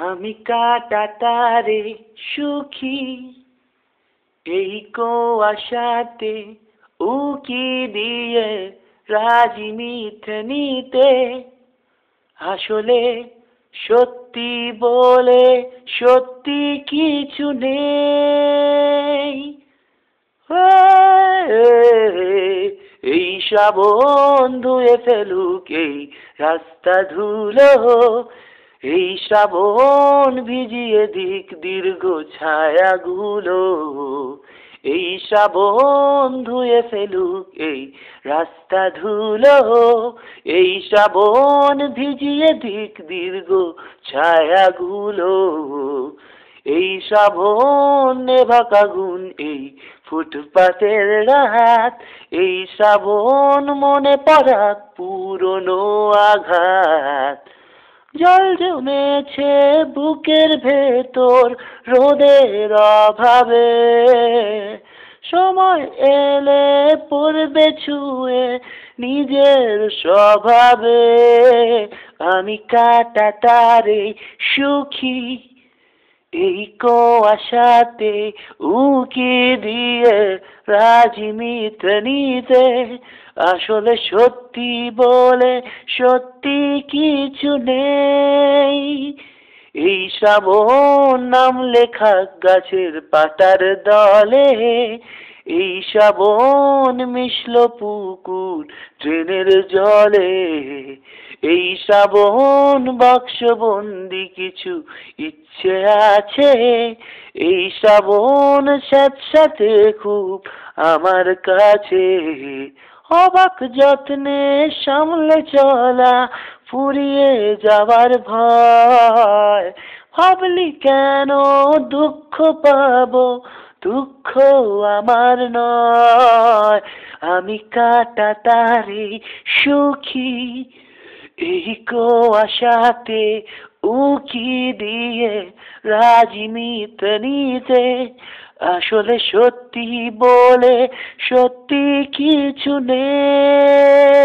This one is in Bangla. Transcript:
আমি কাটাতারে সুখী এই কুয়াশাতে উকি দিয়ে রাজি মিথ্যে নিতে। আসলে সত্যি বলে সত্যি কিছু নেই। এই শ্রাবণ ধুয়ে ফেলুক এই রাস্তা ধুলো, এই শ্রাবণ ভিজিয়ে দিক দীর্ঘ ছায়াগুলো। এই শ্রাবণ ধুয়ে ফেলুক এই রাস্তা ধুলো, এই শ্রাবণ ভিজিয়ে দিক দীর্ঘ ছায়াগুলো। এই শ্রাবণ নেভাক আগুন এই ফুটপাতের রাত, এই শ্রাবণ মনে পড়াক পুরনো আঘাত। জল জমেছে বুকের ভেতর রোদের অভাবে, সময় এলে পড়বে ছুঁয়ে নিজের স্বভাবে। আমি কাটাতারে সুখী এই কুয়াশাতে উকি দিয়ে রাজি মিথ্যে নিতে। আসলে সত্যি বলে সত্যি কিছু নেই। এই শ্রাবণ নাম লেখা গাছের পাতার দলে, এই শ্রাবণ মিশল পুকুর ট্রেনের জলে। এই শ্রাবণ বাক্সবন্দি কিছু ইচ্ছে আছে, এই শ্রাবণ স্যাঁতস্যাঁতে খুব আমার কাছে। অবাক যত্নে সামলে চলা ফুরিয়ে যাবার ভয়, ভাবলি কেন দুঃখ পাবো, দুঃখ আমার নয়। আমি কাটাতারে সুখী এই কুয়াশাতে উকি দিয়ে রাজি মিথ্যে নিতে। আসলে সত্যি বলে সত্যি কিছু নেই।